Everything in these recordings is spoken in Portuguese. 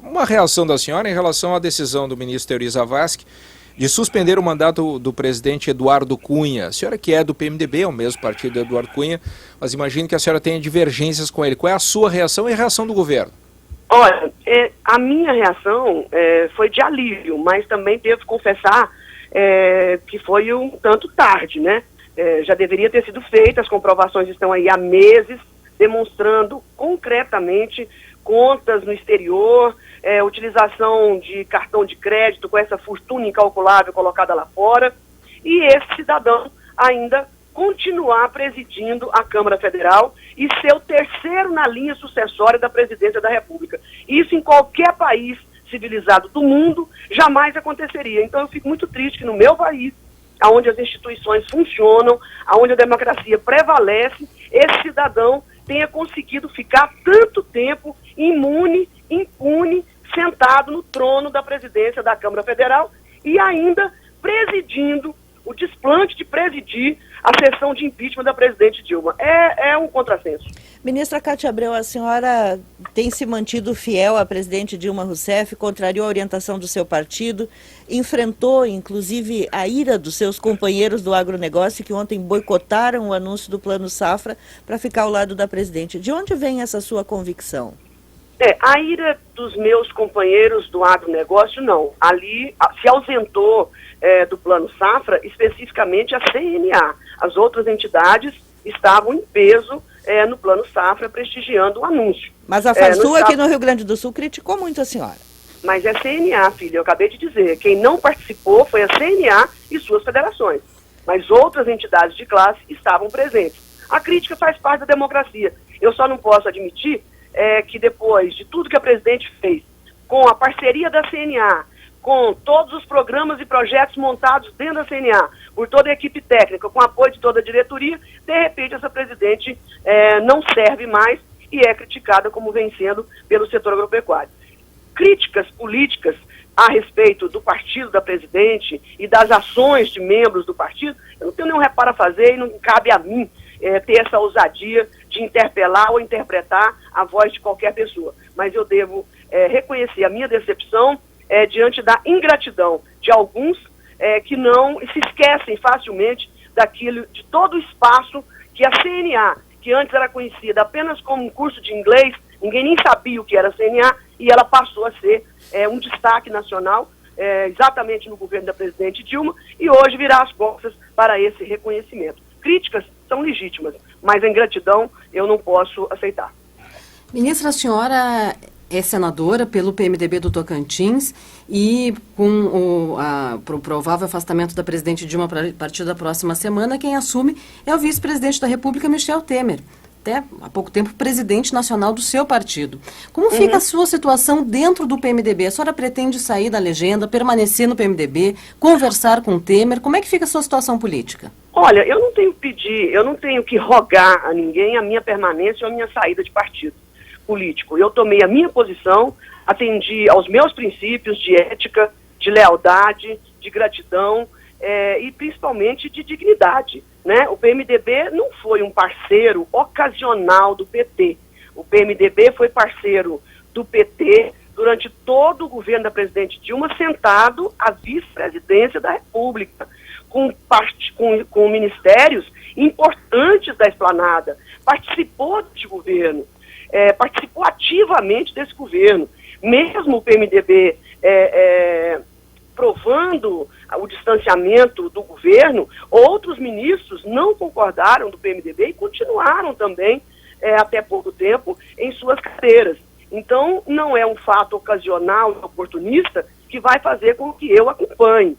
uma reação da senhora em relação à decisão do ministro Euri Zavascki de suspender o mandato do presidente Eduardo Cunha. A senhora que é do PMDB, é o mesmo partido do Eduardo Cunha, mas imagino que a senhora tenha divergências com ele. Qual é a sua reação e a reação do governo? Olha, a minha reação foi de alívio, mas também devo confessar que foi um tanto tarde, né? Já deveria ter sido feita, as comprovações estão aí há meses, demonstrando concretamente contas no exterior, utilização de cartão de crédito com essa fortuna incalculável colocada lá fora, e esse cidadão ainda continuar presidindo a Câmara Federal e ser o terceiro na linha sucessória da presidência da República. Isso em qualquer país civilizado do mundo jamais aconteceria. Então eu fico muito triste que no meu país, onde as instituições funcionam, onde a democracia prevalece, esse cidadão tenha conseguido ficar tanto tempo imune, impune, sentado no trono da presidência da Câmara Federal e ainda presidindo, o desplante de presidir a sessão de impeachment da presidente Dilma. É um contrassenso. Ministra Cátia Abreu, a senhora tem se mantido fiel à presidente Dilma Rousseff, contrariou a orientação do seu partido, enfrentou, inclusive, a ira dos seus companheiros do agronegócio, que ontem boicotaram o anúncio do Plano Safra para ficar ao lado da presidente. De onde vem essa sua convicção? A ira dos meus companheiros do agronegócio, não. Ali se ausentou do Plano Safra, especificamente a CNA. As outras entidades estavam em peso no Plano Safra, prestigiando o anúncio. Mas a FASU aqui no Rio Grande do Sul criticou muito a senhora. Mas é CNA, filha, eu acabei de dizer. Quem não participou foi a CNA e suas federações. Mas outras entidades de classe estavam presentes. A crítica faz parte da democracia. Eu só não posso admitir que depois de tudo que a presidente fez, com a parceria da CNA, com todos os programas e projetos montados dentro da CNA, por toda a equipe técnica, com apoio de toda a diretoria, de repente essa presidente não serve mais e é criticada como vem sendo pelo setor agropecuário. Críticas políticas a respeito do partido da presidente e das ações de membros do partido, eu não tenho nenhum reparo a fazer e não cabe a mim ter essa ousadia de interpelar ou interpretar a voz de qualquer pessoa. Mas eu devo reconhecer a minha decepção diante da ingratidão de alguns que não se esquecem facilmente de todo o espaço que a CNA, que antes era conhecida apenas como um curso de inglês, ninguém nem sabia o que era CNA, e ela passou a ser um destaque nacional, exatamente no governo da presidente Dilma, e hoje virar as costas para esse reconhecimento. Críticas são legítimas, mas a ingratidão eu não posso aceitar. Ministra, a senhora é senadora pelo PMDB do Tocantins e com o provável afastamento da presidente Dilma a partir da próxima semana, quem assume é o vice-presidente da República, Michel Temer, até há pouco tempo presidente nacional do seu partido. Como fica a sua situação dentro do PMDB? A senhora pretende sair da legenda, permanecer no PMDB, conversar com o Temer? Como é que fica a sua situação política? Olha, eu não tenho que rogar a ninguém a minha permanência ou a minha saída de partido político. Eu tomei a minha posição, atendi aos meus princípios de ética, de lealdade, de gratidão e principalmente de dignidade, né? O PMDB não foi um parceiro ocasional do PT. O PMDB foi parceiro do PT durante todo o governo da presidente Dilma, sentado à vice-presidência da República, com ministérios importantes da esplanada, participou desse governo, participou ativamente desse governo. Mesmo o PMDB provando o distanciamento do governo, outros ministros não concordaram do PMDB e continuaram também, até pouco tempo, em suas cadeiras. Então, não é um fato ocasional e oportunista que vai fazer com que eu acompanhe.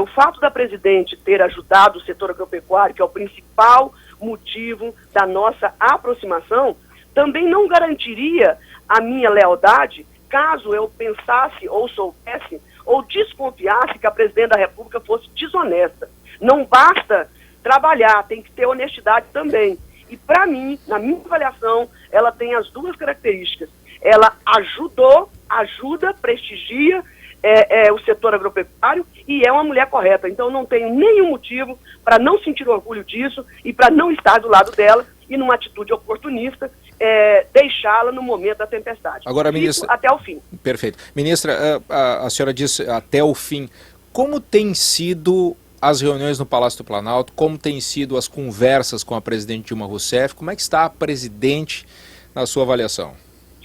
O fato da presidente ter ajudado o setor agropecuário, que é o principal motivo da nossa aproximação, também não garantiria a minha lealdade caso eu pensasse ou soubesse ou desconfiasse que a presidente da República fosse desonesta. Não basta trabalhar, tem que ter honestidade também. E para mim, na minha avaliação, ela tem as duas características. Ela ajuda, prestigia o setor agropecuário e é uma mulher correta. Então, não tenho nenhum motivo para não sentir orgulho disso e para não estar do lado dela e numa atitude oportunista deixá-la no momento da tempestade. Agora, isso ministra, até o fim. Perfeito. Ministra, a senhora disse até o fim. Como tem sido as reuniões no Palácio do Planalto? Como tem sido as conversas com a presidente Dilma Rousseff? Como é que está a presidente na sua avaliação?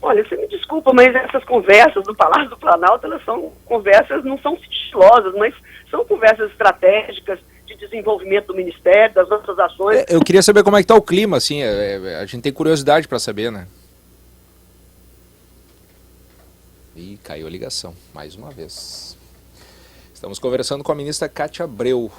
Olha, você me desculpa, mas essas conversas do Palácio do Planalto, elas são conversas, não são sigilosas, mas são conversas estratégicas de desenvolvimento do Ministério, das nossas ações. Eu queria saber como é que está o clima, assim, a gente tem curiosidade para saber, né? Ih, caiu a ligação, mais uma vez. Estamos conversando com a ministra Cátia Abreu,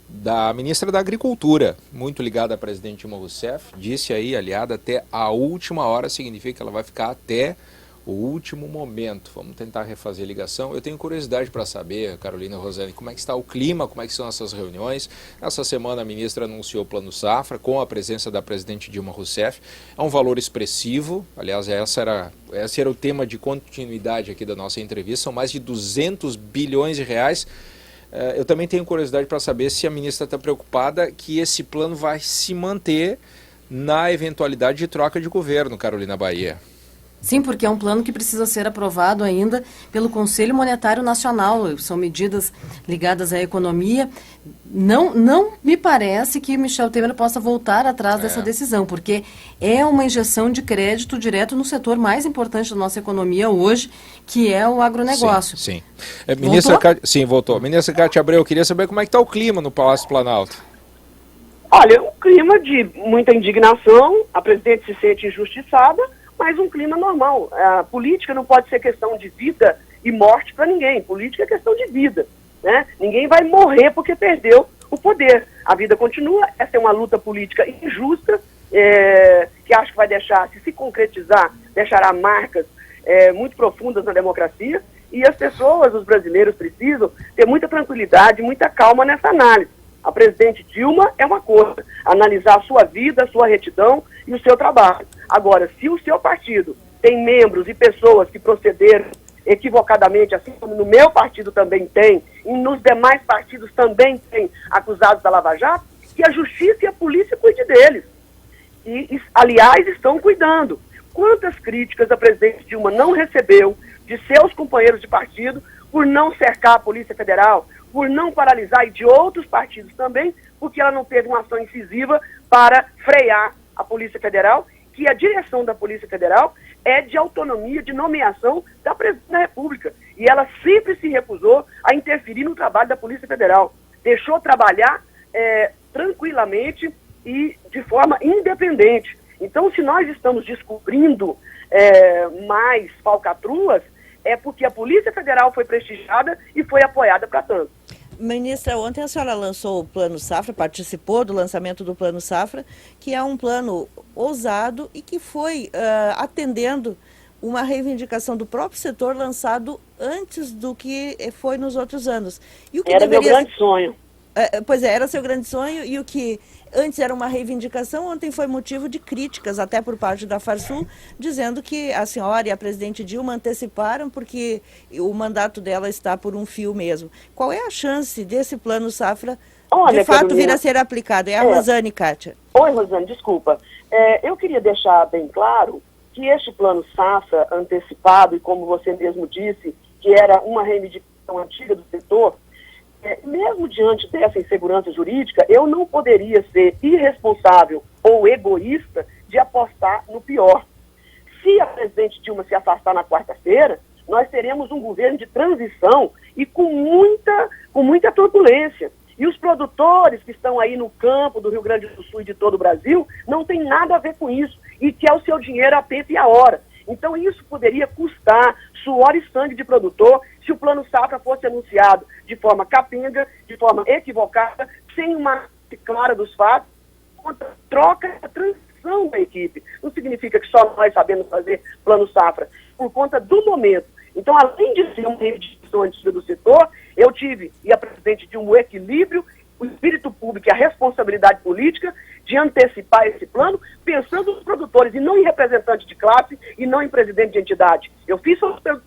da ministra da Agricultura, muito ligada à presidente Dilma Rousseff, disse aí, aliada até a última hora, significa que ela vai ficar até o último momento. Vamos tentar refazer a ligação. Eu tenho curiosidade para saber, Carolina Rosane, como é que está o clima, como é que são essas reuniões. Essa semana a ministra anunciou o Plano Safra, com a presença da presidente Dilma Rousseff. É um valor expressivo, aliás, esse era o tema de continuidade aqui da nossa entrevista, são mais de 200 bilhões de reais. Eu também tenho curiosidade para saber se a ministra está preocupada que esse plano vai se manter na eventualidade de troca de governo, Carolina Bahia. Sim, porque é um plano que precisa ser aprovado ainda pelo Conselho Monetário Nacional. São medidas ligadas à economia. Não me parece que Michel Temer possa voltar atrás dessa decisão, porque é uma injeção de crédito direto no setor mais importante da nossa economia hoje, que é o agronegócio. Sim. Ministra Voltou? Sim, voltou. Ministra Cátia Abreu, eu queria saber como é que está o clima no Palácio do Planalto. Olha, um clima de muita indignação, a presidente se sente injustiçada, mas um clima normal. A política não pode ser questão de vida e morte para ninguém. Política é questão de vida, né? Ninguém vai morrer porque perdeu o poder. A vida continua. Essa é uma luta política injusta, que acho que vai deixar, se concretizar, deixará marcas muito profundas na democracia. E as pessoas, os brasileiros, precisam ter muita tranquilidade, muita calma nessa análise. A presidente Dilma é uma coisa, analisar a sua vida, a sua retidão e o seu trabalho. Agora, se o seu partido tem membros e pessoas que procederam equivocadamente, assim como no meu partido também tem, e nos demais partidos também tem acusados da Lava Jato, que a justiça e a polícia cuidem deles. E, aliás, estão cuidando. Quantas críticas a presidente Dilma não recebeu de seus companheiros de partido por não cercar a Polícia Federal, por não paralisar, e de outros partidos também, porque ela não teve uma ação incisiva para frear a Polícia Federal, que a direção da Polícia Federal é de autonomia, de nomeação da Presidente da República. E ela sempre se recusou a interferir no trabalho da Polícia Federal. Deixou trabalhar tranquilamente e de forma independente. Então, se nós estamos descobrindo mais falcatruas, é porque a Polícia Federal foi prestigiada e foi apoiada para tanto. Ministra, ontem a senhora lançou o Plano Safra, participou do lançamento do Plano Safra, que é um plano ousado e que foi atendendo uma reivindicação do próprio setor lançado antes do que foi nos outros anos. E o que era meu grande sonho. Pois é, era seu grande sonho, e o que antes era uma reivindicação, ontem foi motivo de críticas, até por parte da Farsul, dizendo que a senhora e a presidente Dilma anteciparam porque o mandato dela está por um fio mesmo. Qual é a chance desse Plano Safra, de fato, Carolina, vir a ser aplicado? É a Rosane, Cátia. Oi, Rosane, desculpa. Eu queria deixar bem claro que este Plano Safra antecipado, e como você mesmo disse, que era uma reivindicação antiga do setor, mesmo diante dessa insegurança jurídica, eu não poderia ser irresponsável ou egoísta de apostar no pior. Se a presidente Dilma se afastar na quarta-feira, nós teremos um governo de transição e com muita turbulência. E os produtores que estão aí no campo do Rio Grande do Sul e de todo o Brasil não tem nada a ver com isso e quer o seu dinheiro a tempo e a hora. Então isso poderia custar suor e sangue de produtor se o Plano Safra fosse anunciado de forma capenga, de forma equivocada, sem uma análise clara dos fatos, troca a transição da equipe. Não significa que só nós sabemos fazer Plano Safra, por conta do momento. Então, além de ser uma reivindicação antiga do setor, eu tive, e a presidente, de um equilíbrio, o espírito público e a responsabilidade política de antecipar esse plano, pensando nos produtores e não em representantes de classe e não em presidente de entidade. Eu fiz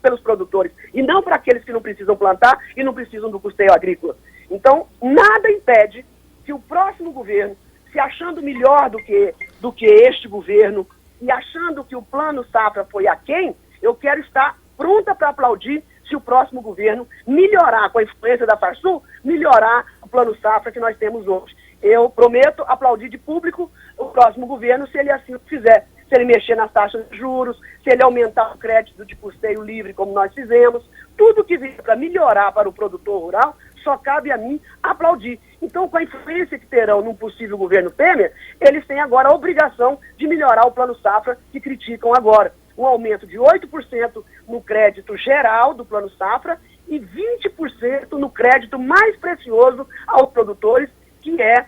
pelos produtores e não para aqueles que não precisam plantar e não precisam do custeio agrícola. Então, nada impede que o próximo governo, se achando melhor do que este governo e achando que o Plano Safra foi aquém, eu quero estar pronta para aplaudir se o próximo governo melhorar, com a influência da Farsul, melhorar o Plano Safra que nós temos hoje. Eu prometo aplaudir de público o próximo governo se ele assim o fizer. Se ele mexer nas taxas de juros, se ele aumentar o crédito de custeio livre, como nós fizemos, tudo que vier para melhorar para o produtor rural, só cabe a mim aplaudir. Então, com a influência que terão num possível governo Temer, eles têm agora a obrigação de melhorar o Plano Safra que criticam agora. Um aumento de 8% no crédito geral do Plano Safra e 20% no crédito mais precioso aos produtores, que é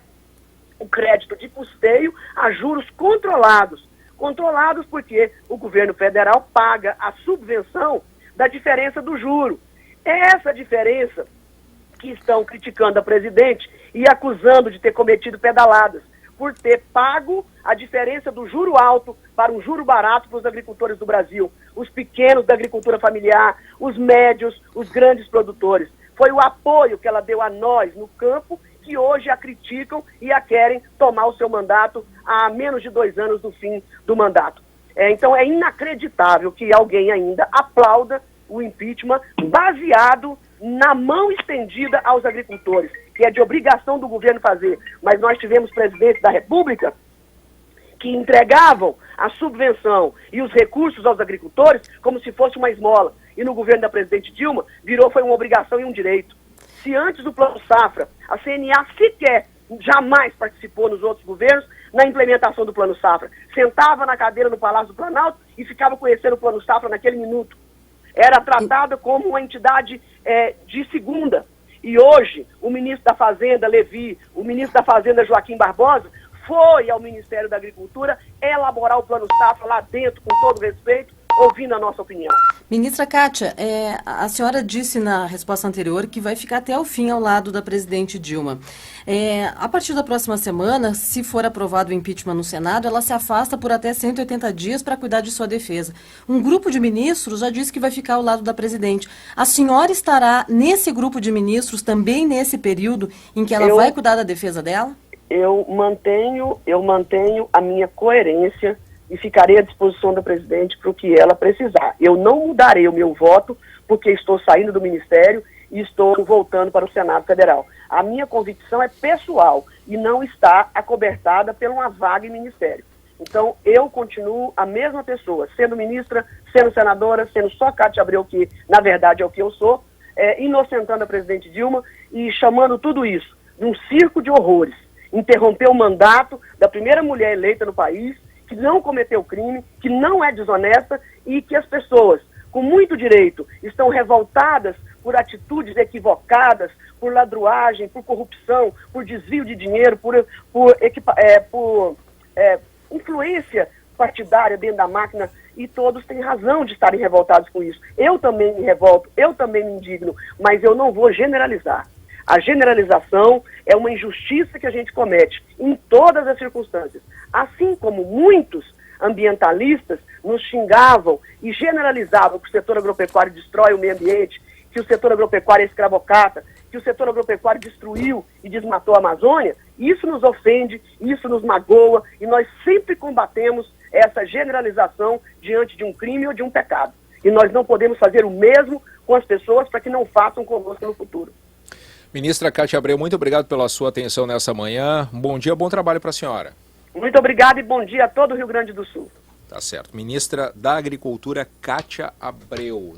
o crédito de custeio a juros controlados. Controlados porque o governo federal paga a subvenção da diferença do juro. É essa diferença que estão criticando a presidente e acusando de ter cometido pedaladas, por ter pago a diferença do juro alto para um juro barato para os agricultores do Brasil, os pequenos da agricultura familiar, os médios, os grandes produtores. Foi o apoio que ela deu a nós no campo que hoje a criticam e a querem tomar o seu mandato há menos de 2 anos do fim do mandato. Então é inacreditável que alguém ainda aplauda o impeachment baseado na mão estendida aos agricultores, que é de obrigação do governo fazer. Mas nós tivemos presidentes da República que entregavam a subvenção e os recursos aos agricultores como se fosse uma esmola. E no governo da presidente Dilma, foi uma obrigação e um direito. Se antes do Plano Safra, a CNA sequer jamais participou nos outros governos na implementação do Plano Safra. Sentava na cadeira no Palácio do Planalto e ficava conhecendo o Plano Safra naquele minuto. Era tratada como uma entidade de segunda. E hoje, o ministro da Fazenda, Levi, o ministro da Fazenda, Joaquim Barbosa, foi ao Ministério da Agricultura elaborar o Plano Safra lá dentro, com todo respeito, ouvindo a nossa opinião. Ministra Kátia, a senhora disse na resposta anterior que vai ficar até o fim ao lado da presidente Dilma. A partir da próxima semana, se for aprovado o impeachment no Senado, ela se afasta por até 180 dias para cuidar de sua defesa. Um grupo de ministros já disse que vai ficar ao lado da presidente. A senhora estará nesse grupo de ministros também nesse período em que ela vai cuidar da defesa dela? Eu mantenho a minha coerência e ficarei à disposição da presidente para o que ela precisar. Eu não mudarei o meu voto porque estou saindo do Ministério e estou voltando para o Senado Federal. A minha convicção é pessoal e não está acobertada por uma vaga em Ministério. Então, eu continuo a mesma pessoa, sendo ministra, sendo senadora, sendo só Kátia Abreu, que na verdade é o que eu sou, inocentando a presidente Dilma e chamando tudo isso de um circo de horrores. Interromper o mandato da primeira mulher eleita no país, que não cometeu crime, que não é desonesta e que as pessoas, com muito direito, estão revoltadas por atitudes equivocadas, por ladruagem, por corrupção, por desvio de dinheiro, por influência partidária dentro da máquina, e todos têm razão de estarem revoltados com isso. Eu também me revolto, eu também me indigno, mas eu não vou generalizar. A generalização é uma injustiça que a gente comete em todas as circunstâncias. Assim como muitos ambientalistas nos xingavam e generalizavam que o setor agropecuário destrói o meio ambiente, que o setor agropecuário é escravocrata, que o setor agropecuário destruiu e desmatou a Amazônia, isso nos ofende, isso nos magoa e nós sempre combatemos essa generalização diante de um crime ou de um pecado. E nós não podemos fazer o mesmo com as pessoas para que não façam conosco no futuro. Ministra Kátia Abreu, muito obrigado pela sua atenção nessa manhã. Bom dia, bom trabalho para a senhora. Muito obrigado e bom dia a todo o Rio Grande do Sul. Tá certo. Ministra da Agricultura, Kátia Abreu.